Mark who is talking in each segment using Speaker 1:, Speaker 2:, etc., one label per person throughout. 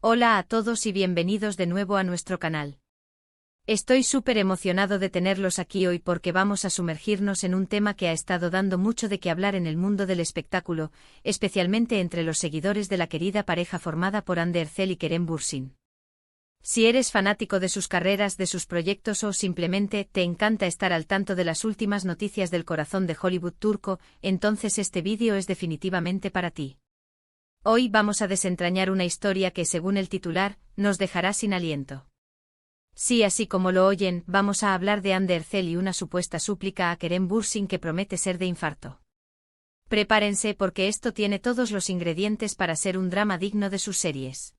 Speaker 1: Hola a todos y bienvenidos de nuevo a nuestro canal. Estoy súper emocionado de tenerlos aquí hoy porque vamos a sumergirnos en un tema que ha estado dando mucho de qué hablar en el mundo del espectáculo, especialmente entre los seguidores de la querida pareja formada por Hande Erçel y Kerem Bürsin. Si eres fanático de sus carreras, de sus proyectos o simplemente te encanta estar al tanto de las últimas noticias del corazón de Hollywood turco, entonces este vídeo es definitivamente para ti. Hoy vamos a desentrañar una historia que, según el titular, nos dejará sin aliento. Sí, así como lo oyen, vamos a hablar de Hande Erçel y una supuesta súplica a Kerem Bürsin que promete ser de infarto. Prepárense porque esto tiene todos los ingredientes para ser un drama digno de sus series.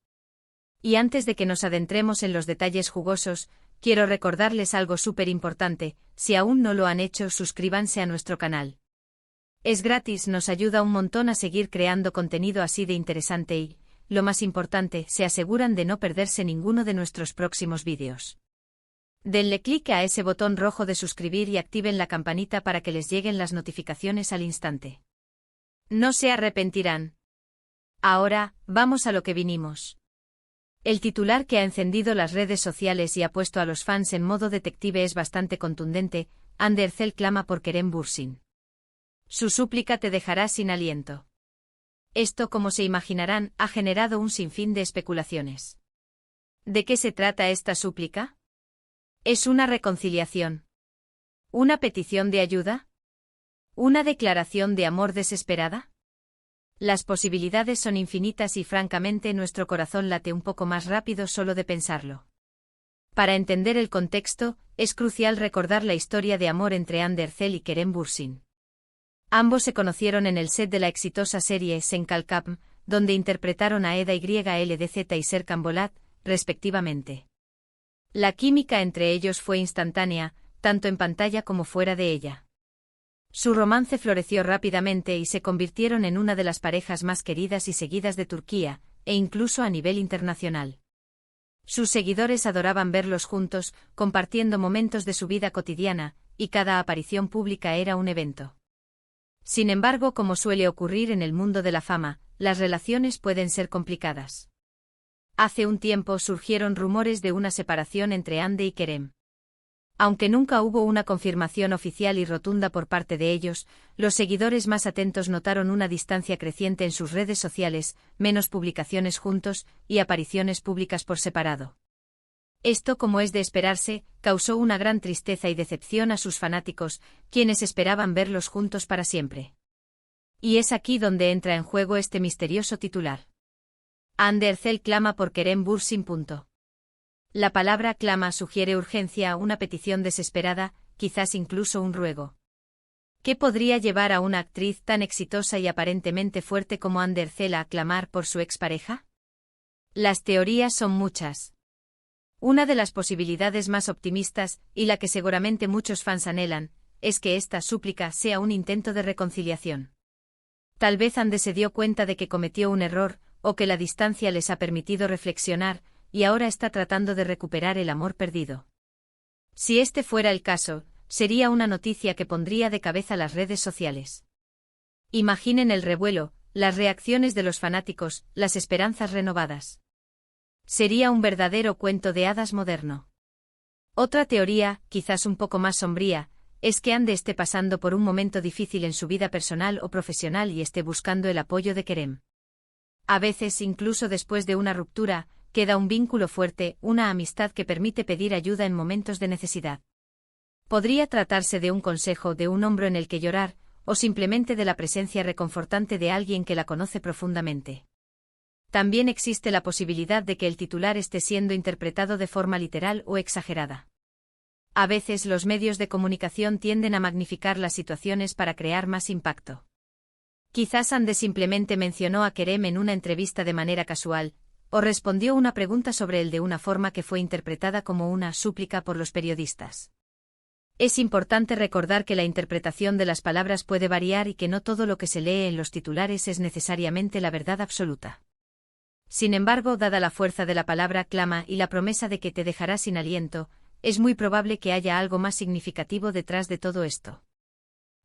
Speaker 1: Y antes de que nos adentremos en los detalles jugosos, quiero recordarles algo súper importante: si aún no lo han hecho, suscríbanse a nuestro canal. Es gratis, nos ayuda un montón a seguir creando contenido así de interesante y, lo más importante, se aseguran de no perderse ninguno de nuestros próximos vídeos. Denle clic a ese botón rojo de suscribir y activen la campanita para que les lleguen las notificaciones al instante. No se arrepentirán. Ahora, vamos a lo que vinimos. El titular que ha encendido las redes sociales y ha puesto a los fans en modo detective es bastante contundente: Hande Erçel clama por Kerem Bürsin. Su súplica te dejará sin aliento. Esto, como se imaginarán, ha generado un sinfín de especulaciones. ¿De qué se trata esta súplica? ¿Es una reconciliación? ¿Una petición de ayuda? ¿Una declaración de amor desesperada? Las posibilidades son infinitas y francamente nuestro corazón late un poco más rápido solo de pensarlo. Para entender el contexto, es crucial recordar la historia de amor entre Hande Erçel y Kerem Bürsin. Ambos se conocieron en el set de la exitosa serie Sen Kalkam, donde interpretaron a Eda YLDZ y Serkan Bolat, respectivamente. La química entre ellos fue instantánea, tanto en pantalla como fuera de ella. Su romance floreció rápidamente y se convirtieron en una de las parejas más queridas y seguidas de Turquía, e incluso a nivel internacional. Sus seguidores adoraban verlos juntos, compartiendo momentos de su vida cotidiana, y cada aparición pública era un evento. Sin embargo, como suele ocurrir en el mundo de la fama, las relaciones pueden ser complicadas. Hace un tiempo surgieron rumores de una separación entre Hande y Kerem. Aunque nunca hubo una confirmación oficial y rotunda por parte de ellos, los seguidores más atentos notaron una distancia creciente en sus redes sociales, menos publicaciones juntos y apariciones públicas por separado. Esto, como es de esperarse, causó una gran tristeza y decepción a sus fanáticos, quienes esperaban verlos juntos para siempre. Y es aquí donde entra en juego este misterioso titular. Hande Erçel clama por Kerem Bürsin. La palabra clama sugiere urgencia, una petición desesperada, quizás incluso un ruego. ¿Qué podría llevar a una actriz tan exitosa y aparentemente fuerte como Hande Erçel a clamar por su expareja? Las teorías son muchas. Una de las posibilidades más optimistas, y la que seguramente muchos fans anhelan, es que esta súplica sea un intento de reconciliación. Tal vez Hande se dio cuenta de que cometió un error, o que la distancia les ha permitido reflexionar, y ahora está tratando de recuperar el amor perdido. Si este fuera el caso, sería una noticia que pondría de cabeza las redes sociales. Imaginen el revuelo, las reacciones de los fanáticos, las esperanzas renovadas. Sería un verdadero cuento de hadas moderno. Otra teoría, quizás un poco más sombría, es que Hande esté pasando por un momento difícil en su vida personal o profesional y esté buscando el apoyo de Kerem. A veces, incluso después de una ruptura, queda un vínculo fuerte, una amistad que permite pedir ayuda en momentos de necesidad. Podría tratarse de un consejo, de un hombro en el que llorar, o simplemente de la presencia reconfortante de alguien que la conoce profundamente. También existe la posibilidad de que el titular esté siendo interpretado de forma literal o exagerada. A veces los medios de comunicación tienden a magnificar las situaciones para crear más impacto. Quizás Hande simplemente mencionó a Kerem en una entrevista de manera casual, o respondió una pregunta sobre él de una forma que fue interpretada como una súplica por los periodistas. Es importante recordar que la interpretación de las palabras puede variar y que no todo lo que se lee en los titulares es necesariamente la verdad absoluta. Sin embargo, dada la fuerza de la palabra clama y la promesa de que te dejará sin aliento, es muy probable que haya algo más significativo detrás de todo esto.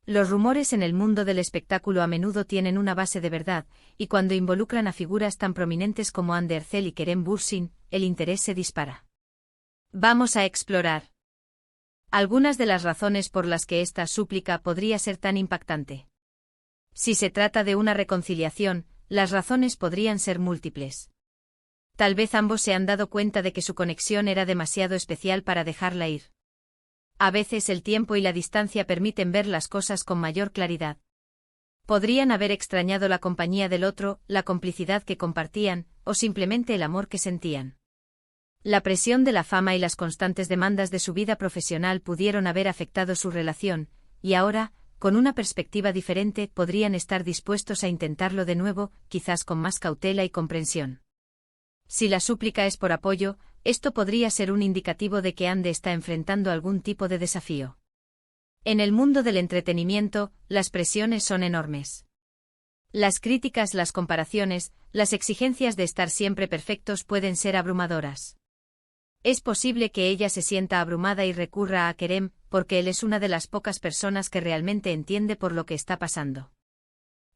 Speaker 1: Los rumores en el mundo del espectáculo a menudo tienen una base de verdad, y cuando involucran a figuras tan prominentes como Ander Zell y Kerem Bürsin, el interés se dispara. Vamos a explorar algunas de las razones por las que esta súplica podría ser tan impactante. Si se trata de una reconciliación, las razones podrían ser múltiples. Tal vez ambos se han dado cuenta de que su conexión era demasiado especial para dejarla ir. A veces el tiempo y la distancia permiten ver las cosas con mayor claridad. Podrían haber extrañado la compañía del otro, la complicidad que compartían, o simplemente el amor que sentían. La presión de la fama y las constantes demandas de su vida profesional pudieron haber afectado su relación, y ahora, con una perspectiva diferente, podrían estar dispuestos a intentarlo de nuevo, quizás con más cautela y comprensión. Si la súplica es por apoyo, esto podría ser un indicativo de que Ande está enfrentando algún tipo de desafío. En el mundo del entretenimiento, las presiones son enormes. Las críticas, las comparaciones, las exigencias de estar siempre perfectos pueden ser abrumadoras. Es posible que ella se sienta abrumada y recurra a Kerem, porque él es una de las pocas personas que realmente entiende por lo que está pasando.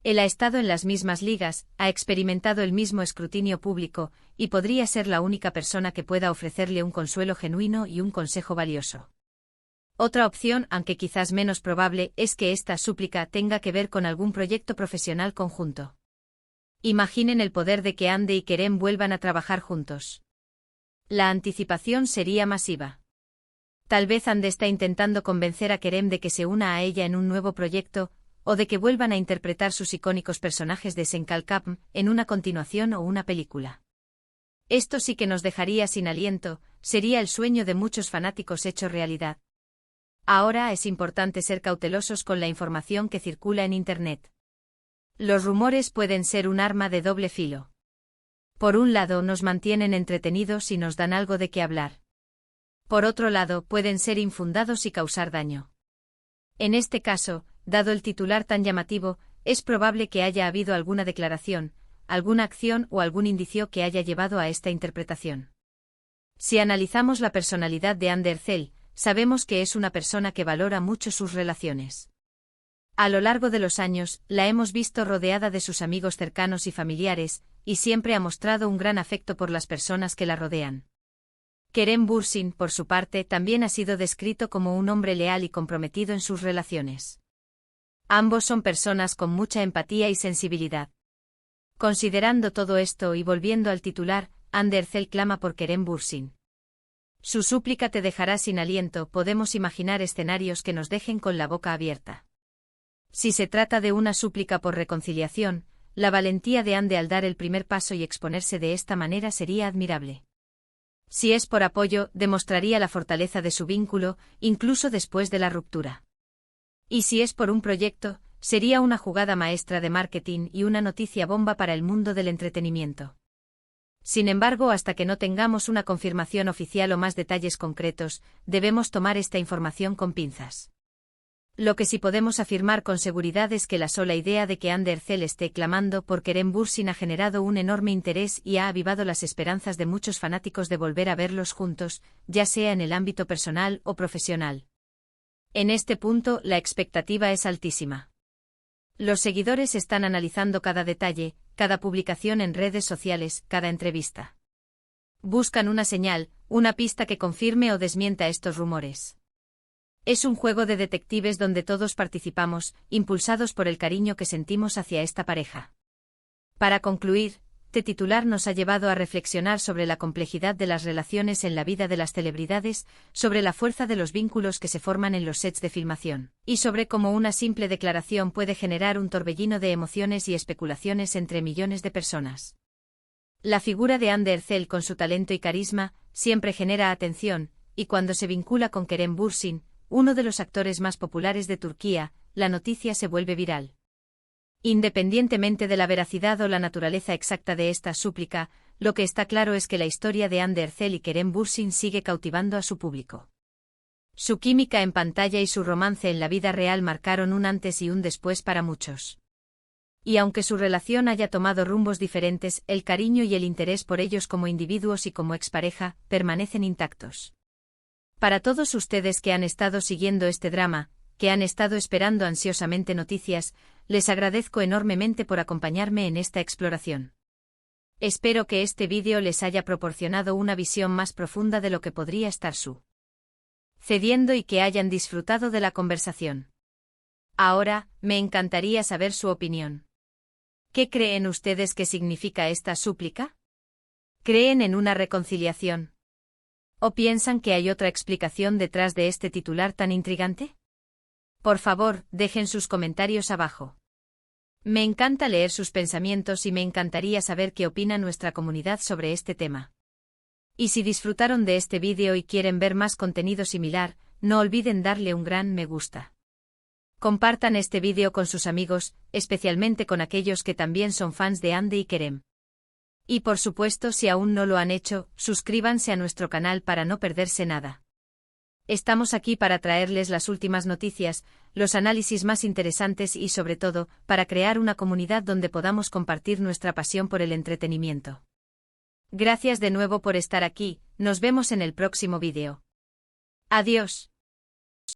Speaker 1: Él ha estado en las mismas ligas, ha experimentado el mismo escrutinio público, y podría ser la única persona que pueda ofrecerle un consuelo genuino y un consejo valioso. Otra opción, aunque quizás menos probable, es que esta súplica tenga que ver con algún proyecto profesional conjunto. Imaginen el poder de que Ande y Kerem vuelvan a trabajar juntos. La anticipación sería masiva. Tal vez Ande está intentando convencer a Kerem de que se una a ella en un nuevo proyecto, o de que vuelvan a interpretar sus icónicos personajes de Senkalkapm en una continuación o una película. Esto sí que nos dejaría sin aliento, sería el sueño de muchos fanáticos hecho realidad. Ahora es importante ser cautelosos con la información que circula en Internet. Los rumores pueden ser un arma de doble filo. Por un lado, nos mantienen entretenidos y nos dan algo de qué hablar. Por otro lado, pueden ser infundados y causar daño. En este caso, dado el titular tan llamativo, es probable que haya habido alguna declaración, alguna acción o algún indicio que haya llevado a esta interpretación. Si analizamos la personalidad de Ander Zell, sabemos que es una persona que valora mucho sus relaciones. A lo largo de los años, la hemos visto rodeada de sus amigos cercanos y familiares, y siempre ha mostrado un gran afecto por las personas que la rodean. Kerem Bürsin, por su parte, también ha sido descrito como un hombre leal y comprometido en sus relaciones. Ambos son personas con mucha empatía y sensibilidad. Considerando todo esto y volviendo al titular, Ander Zell clama por Kerem Bürsin. Su súplica te dejará sin aliento, podemos imaginar escenarios que nos dejen con la boca abierta. Si se trata de una súplica por reconciliación, la valentía de Ande al dar el primer paso y exponerse de esta manera sería admirable. Si es por apoyo, demostraría la fortaleza de su vínculo, incluso después de la ruptura. Y si es por un proyecto, sería una jugada maestra de marketing y una noticia bomba para el mundo del entretenimiento. Sin embargo, hasta que no tengamos una confirmación oficial o más detalles concretos, debemos tomar esta información con pinzas. Lo que sí podemos afirmar con seguridad es que la sola idea de que Ander Zell esté clamando por Kerem Bürsin ha generado un enorme interés y ha avivado las esperanzas de muchos fanáticos de volver a verlos juntos, ya sea en el ámbito personal o profesional. En este punto, la expectativa es altísima. Los seguidores están analizando cada detalle, cada publicación en redes sociales, cada entrevista. Buscan una señal, una pista que confirme o desmienta estos rumores. Es un juego de detectives donde todos participamos, impulsados por el cariño que sentimos hacia esta pareja. Para concluir, este titular nos ha llevado a reflexionar sobre la complejidad de las relaciones en la vida de las celebridades, sobre la fuerza de los vínculos que se forman en los sets de filmación, y sobre cómo una simple declaración puede generar un torbellino de emociones y especulaciones entre millones de personas. La figura de Ander Zell con su talento y carisma siempre genera atención, y cuando se vincula con Kerem Bürsin, uno de los actores más populares de Turquía, la noticia se vuelve viral. Independientemente de la veracidad o la naturaleza exacta de esta súplica, lo que está claro es que la historia de Ander Zell y Kerem Bürsin sigue cautivando a su público. Su química en pantalla y su romance en la vida real marcaron un antes y un después para muchos. Y aunque su relación haya tomado rumbos diferentes, el cariño y el interés por ellos como individuos y como expareja permanecen intactos. Para todos ustedes que han estado siguiendo este drama, que han estado esperando ansiosamente noticias, les agradezco enormemente por acompañarme en esta exploración. Espero que este vídeo les haya proporcionado una visión más profunda de lo que podría estar sucediendo y que hayan disfrutado de la conversación. Ahora, me encantaría saber su opinión. ¿Qué creen ustedes que significa esta súplica? ¿Creen en una reconciliación? ¿O piensan que hay otra explicación detrás de este titular tan intrigante? Por favor, dejen sus comentarios abajo. Me encanta leer sus pensamientos y me encantaría saber qué opina nuestra comunidad sobre este tema. Y si disfrutaron de este vídeo y quieren ver más contenido similar, no olviden darle un gran me gusta. Compartan este vídeo con sus amigos, especialmente con aquellos que también son fans de Andy y Kerem. Y por supuesto, si aún no lo han hecho, suscríbanse a nuestro canal para no perderse nada. Estamos aquí para traerles las últimas noticias, los análisis más interesantes y sobre todo, para crear una comunidad donde podamos compartir nuestra pasión por el entretenimiento. Gracias de nuevo por estar aquí, nos vemos en el próximo vídeo. Adiós.